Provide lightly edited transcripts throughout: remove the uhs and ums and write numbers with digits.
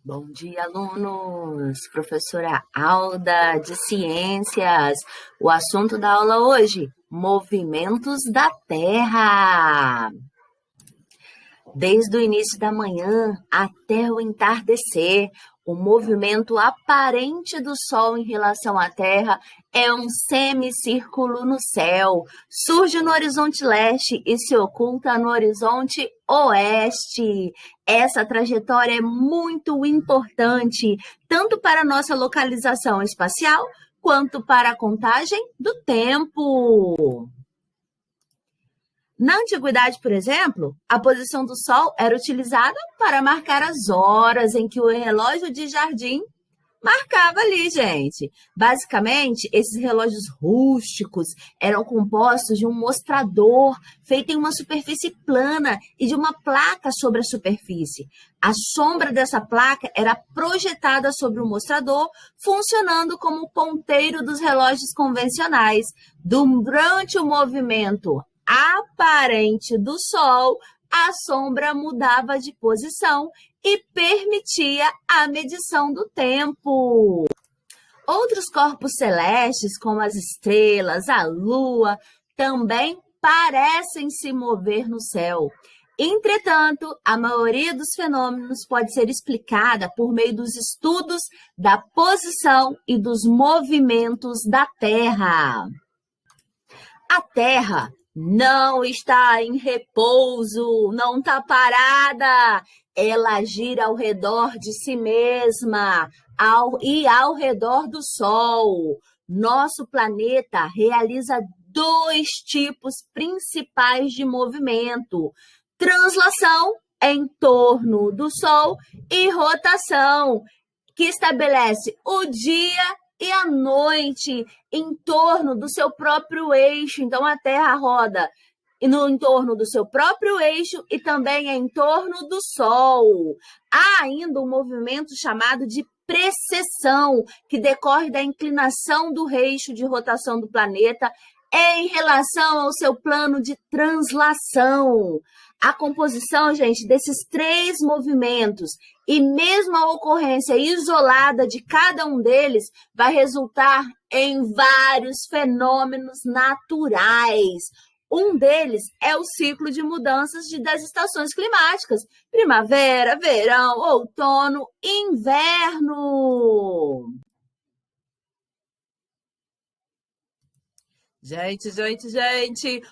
Bom dia, alunos! Professora Alda de Ciências. O assunto da aula hoje: movimentos da Terra. Desde o início da manhã até o entardecer, o movimento aparente do Sol em relação à Terra é um semicírculo no céu. Surge no horizonte leste e se oculta no horizonte oeste. Essa trajetória é muito importante, tanto para a nossa localização espacial, quanto para a contagem do tempo. Na antiguidade, por exemplo, a posição do Sol era utilizada para marcar as horas em que o relógio de jardim marcava ali, gente. Basicamente, esses relógios rústicos eram compostos de um mostrador feito em uma superfície plana e de uma placa sobre a superfície. A sombra dessa placa era projetada sobre o mostrador, funcionando como ponteiro dos relógios convencionais. Durante o movimento aparente do Sol, a sombra mudava de posição e permitia a medição do tempo. Outros corpos celestes, como as estrelas, a Lua, também parecem se mover no céu. Entretanto, a maioria dos fenômenos pode ser explicada por meio dos estudos da posição e dos movimentos da Terra. A Terra não está em repouso, não está parada. Ela gira ao redor de si mesma e ao redor do Sol. Nosso planeta realiza dois tipos principais de movimento: translação em torno do Sol e rotação, que estabelece o dia e a noite em torno do seu próprio eixo. Então, a Terra roda em torno do seu próprio eixo e também em torno do Sol. Há ainda um movimento chamado de precessão, que decorre da inclinação do eixo de rotação do planeta em relação ao seu plano de translação. A composição, gente, desses três movimentos e mesmo a ocorrência isolada de cada um deles vai resultar em vários fenômenos naturais. Um deles é o ciclo de mudanças das estações climáticas: primavera, verão, outono, inverno. Gente,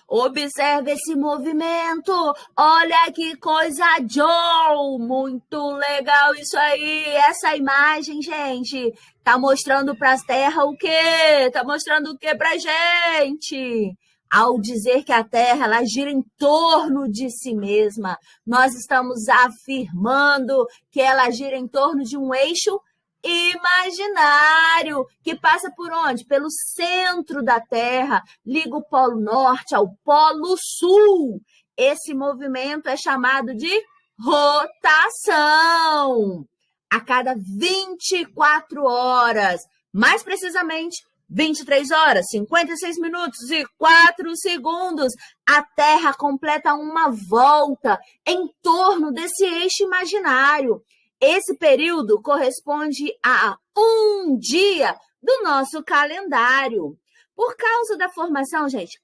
observe esse movimento. Olha que coisa, Joe! Muito legal isso aí. Essa imagem, gente, tá mostrando para a Terra o quê? Tá mostrando o quê pra gente? Ao dizer que a Terra ela gira em torno de si mesma, nós estamos afirmando que ela gira em torno de um eixo imaginário, que passa por onde? Pelo centro da Terra, liga o Polo Norte ao Polo Sul. Esse movimento é chamado de rotação. A cada 24 horas, mais precisamente 23 horas, 56 minutos e 4 segundos, a Terra completa uma volta em torno desse eixo imaginário. Esse período corresponde a um dia do nosso calendário. Por causa da formação, gente,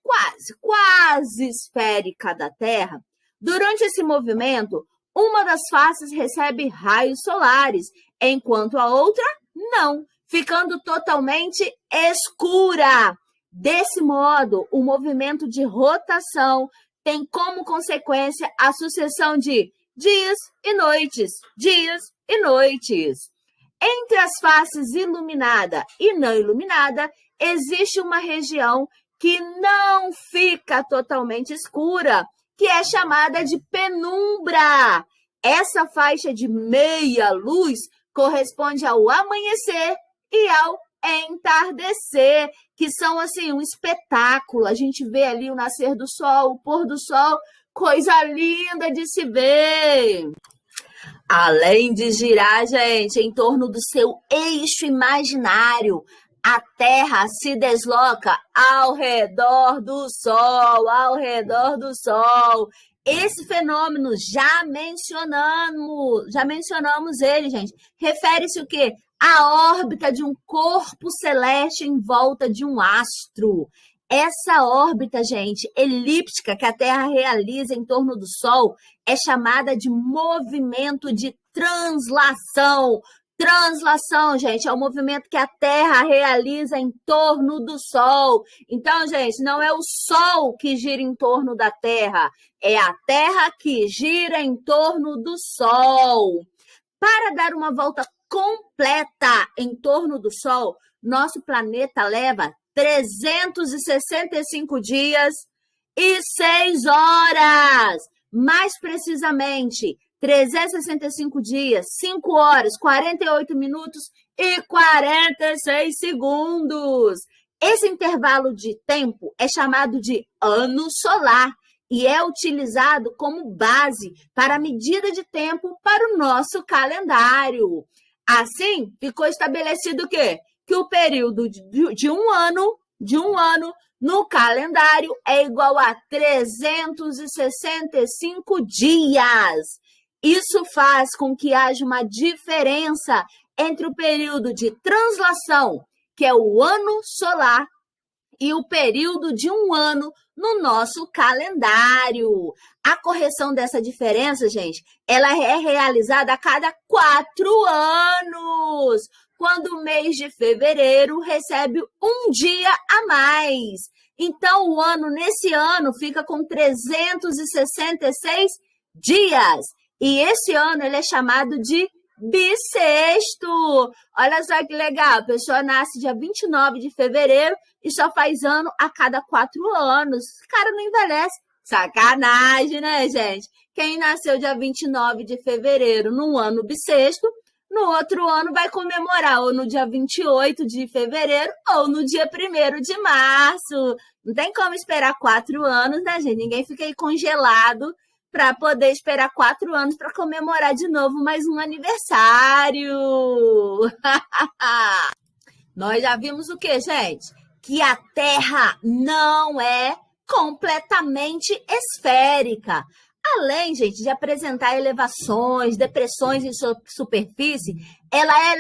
quase esférica da Terra, durante esse movimento, uma das faces recebe raios solares, enquanto a outra não, ficando totalmente escura. Desse modo, o movimento de rotação tem como consequência a sucessão de dias e noites, dias e noites. Entre as faces iluminada e não iluminada, existe uma região que não fica totalmente escura, que é chamada de penumbra. Essa faixa de meia luz corresponde ao amanhecer e ao entardecer, que são assim um espetáculo. A gente vê ali o nascer do sol, o pôr do sol, coisa linda de se ver. Além de girar, gente, em torno do seu eixo imaginário, a Terra se desloca ao redor do Sol, Esse fenômeno já mencionamos ele, gente. Refere-se o quê? À órbita de um corpo celeste em volta de um astro. Essa órbita, gente, elíptica que a Terra realiza em torno do Sol é chamada de movimento de translação. Translação, gente, é o movimento que a Terra realiza em torno do Sol. Então, gente, não é o Sol que gira em torno da Terra, é a Terra que gira em torno do Sol. Para dar uma volta completa em torno do Sol, nosso planeta leva 365 dias e 6 horas. Mais precisamente, 365 dias, 5 horas, 48 minutos e 46 segundos. Esse intervalo de tempo é chamado de ano solar e é utilizado como base para a medida de tempo para o nosso calendário. Assim, ficou estabelecido o quê? Que o período de um ano no calendário é igual a 365 dias. Isso faz com que haja uma diferença entre o período de translação, que é o ano solar, e o período de um ano no nosso calendário. A correção dessa diferença, gente, ela é realizada a cada 4 anos, quando o mês de fevereiro recebe um dia a mais. Então, o ano, nesse ano, fica com 366 dias. E esse ano, ele é chamado de bissexto. Olha só que legal, a pessoa nasce dia 29 de fevereiro e só faz ano a cada 4 anos. Esse cara não envelhece. Sacanagem, né, gente? Quem nasceu dia 29 de fevereiro num ano bissexto, no outro ano vai comemorar ou no dia 28 de fevereiro ou no dia 1º de março. Não tem como esperar 4 anos, né, gente? Ninguém fica aí congelado para poder esperar 4 anos para comemorar de novo mais um aniversário. Nós já vimos o que, gente? Que a Terra não é completamente esférica. Além, gente, de apresentar elevações, depressões em sua superfície, ela é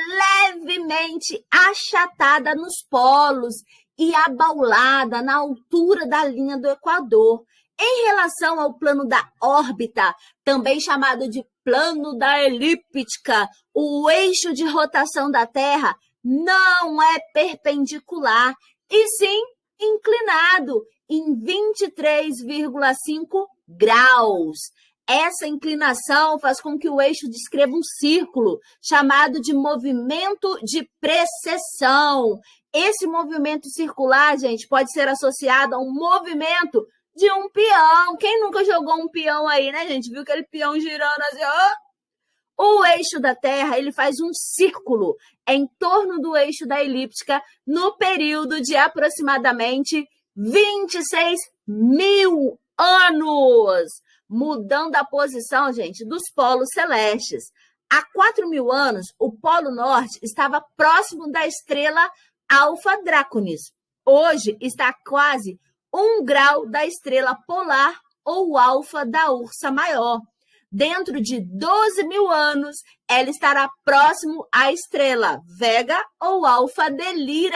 levemente achatada nos polos e abaulada na altura da linha do Equador. Em relação ao plano da órbita, também chamado de plano da elíptica, o eixo de rotação da Terra não é perpendicular, e sim inclinado em 23,5 graus. Essa inclinação faz com que o eixo descreva um círculo, chamado de movimento de precessão. Esse movimento circular, gente, pode ser associado a um movimento de um peão. Quem nunca jogou um peão aí, né, gente? Viu aquele peão girando assim, ó? O eixo da Terra, ele faz um círculo em torno do eixo da elíptica no período de aproximadamente 26 mil anos, mudando a posição, gente, dos polos celestes. Há 4 mil anos, o Polo Norte estava próximo da estrela Alfa Draconis. Hoje está quase 1 grau da estrela polar ou alfa da Ursa Maior. Dentro de 12 mil anos, ela estará próximo à estrela Vega ou Alfa de Lira.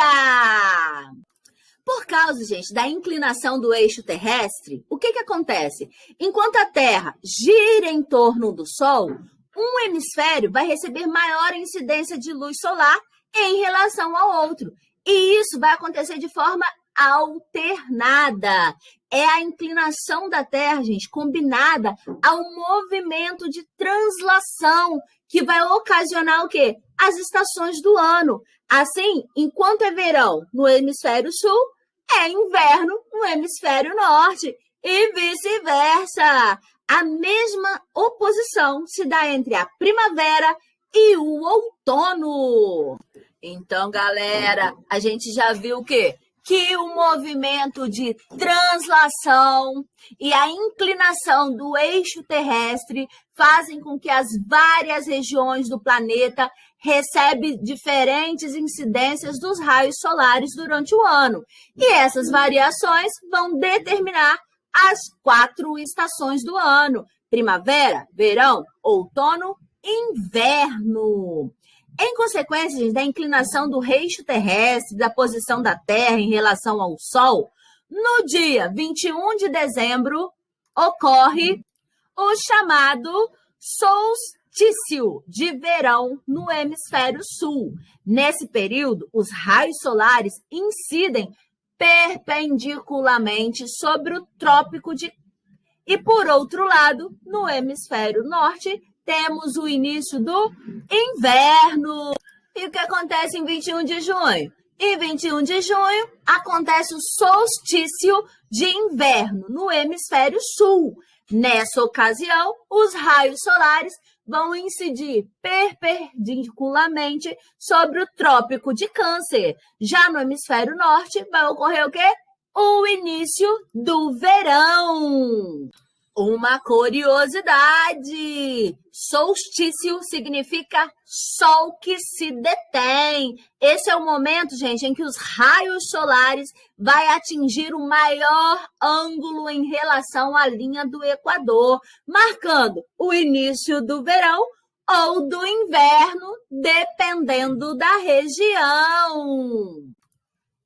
Por causa, gente, da inclinação do eixo terrestre, o que acontece? Enquanto a Terra gira em torno do Sol, um hemisfério vai receber maior incidência de luz solar em relação ao outro. E isso vai acontecer de forma alternada. É a inclinação da Terra, gente, combinada ao movimento de translação, que vai ocasionar o quê? As estações do ano. Assim, enquanto é verão no hemisfério sul, é inverno no hemisfério norte e vice-versa. A mesma oposição se dá entre a primavera e o outono. Então, galera, a gente já viu o quê? Que o movimento de translação e a inclinação do eixo terrestre fazem com que as várias regiões do planeta recebam diferentes incidências dos raios solares durante o ano. E essas variações vão determinar as 4 estações do ano: primavera, verão, outono, inverno. Em consequência, gente, da inclinação do eixo terrestre, da posição da Terra em relação ao Sol, no dia 21 de dezembro ocorre o chamado solstício de verão no hemisfério sul. Nesse período, os raios solares incidem perpendicularmente sobre o trópico de... E, por outro lado, no hemisfério norte, temos o início do inverno. E o que acontece em 21 de junho? Em 21 de junho, acontece o solstício de inverno no hemisfério sul. Nessa ocasião, os raios solares vão incidir perpendicularmente sobre o trópico de Câncer. Já no hemisfério norte, vai ocorrer o quê? O início do verão. Uma curiosidade: solstício significa sol que se detém. Esse é o momento, gente, em que os raios solares vai atingir o maior ângulo em relação à linha do Equador, marcando o início do verão ou do inverno, dependendo da região.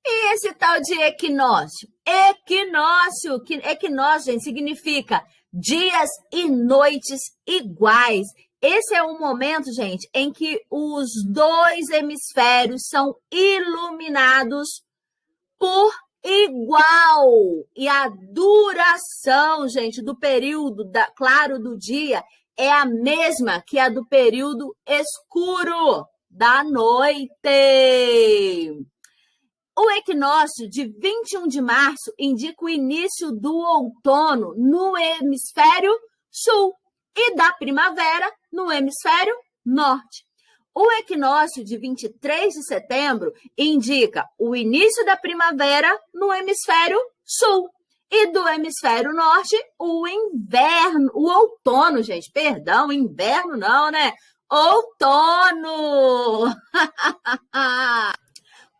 E esse tal de equinócio? Equinócio, gente, significa dias e noites iguais. Esse é o momento, gente, em que os 2 hemisférios são iluminados por igual. E a duração, gente, do período claro do dia é a mesma que a do período escuro da noite. O equinócio de 21 de março indica o início do outono no hemisfério sul e da primavera no hemisfério norte. O equinócio de 23 de setembro indica o início da primavera no hemisfério sul e do hemisfério norte o inverno, o outono, gente, perdão, inverno não, né? Outono!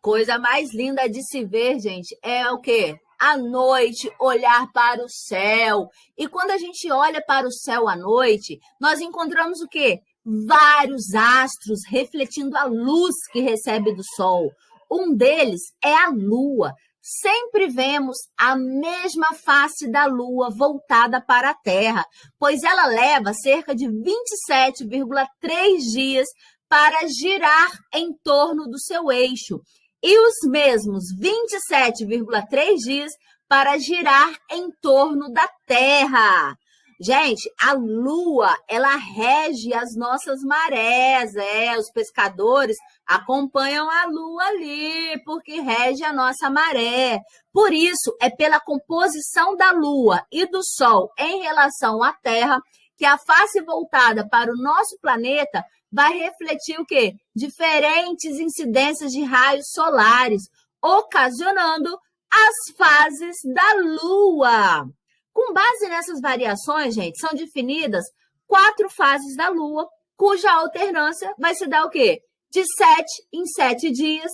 Coisa mais linda de se ver, gente, é o quê? À noite, olhar para o céu. E quando a gente olha para o céu à noite, nós encontramos o quê? Vários astros refletindo a luz que recebe do sol. Um deles é a Lua. Sempre vemos a mesma face da Lua voltada para a Terra, pois ela leva cerca de 27,3 dias para girar em torno do seu eixo. E os mesmos 27,3 dias para girar em torno da Terra. Gente, a Lua, ela rege as nossas marés. Os pescadores acompanham a Lua ali, porque rege a nossa maré. Por isso, é pela composição da Lua e do Sol em relação à Terra que a face voltada para o nosso planeta vai refletir o quê? Diferentes incidências de raios solares, ocasionando as fases da Lua. Com base nessas variações, gente, são definidas 4 fases da Lua, cuja alternância vai se dar o quê? De 7 em 7 dias,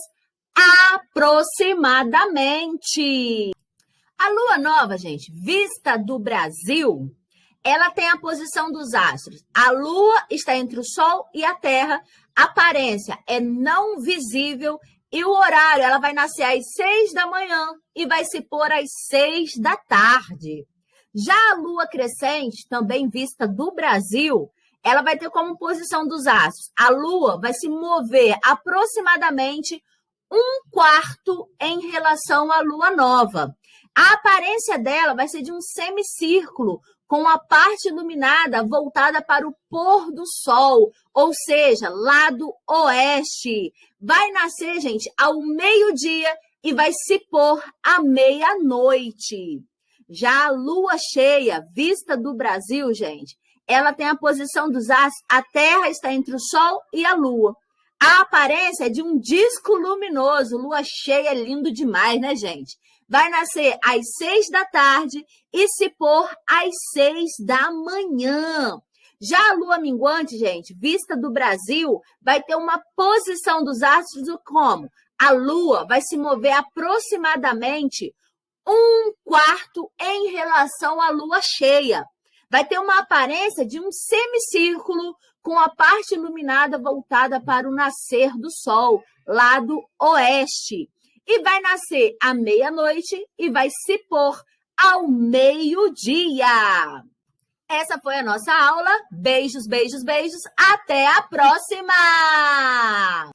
aproximadamente. A Lua nova, gente, vista do Brasil, ela tem a posição dos astros. A Lua está entre o Sol e a Terra. A aparência é não visível e o horário, ela vai nascer às 6 da manhã e vai se pôr às 6 da tarde. Já a Lua crescente, também vista do Brasil, ela vai ter como posição dos astros. A Lua vai se mover aproximadamente 1/4 em relação à Lua nova. A aparência dela vai ser de um semicírculo, com a parte iluminada voltada para o pôr do sol, ou seja, lado oeste. Vai nascer, gente, ao meio-dia e vai se pôr à meia-noite. Já a lua cheia, vista do Brasil, gente, ela tem a posição dos astros, a Terra está entre o Sol e a Lua. A aparência é de um disco luminoso, lua cheia é lindo demais, né, gente? Vai nascer às 6 da tarde e se pôr às 6 da manhã. Já a lua minguante, gente, vista do Brasil, vai ter uma posição dos astros como? A lua vai se mover aproximadamente 1/4 em relação à lua cheia. Vai ter uma aparência de um semicírculo com a parte iluminada voltada para o nascer do sol, lado oeste. E vai nascer à meia-noite e vai se pôr ao meio-dia. Essa foi a nossa aula. Beijos, beijos, beijos. Até a próxima!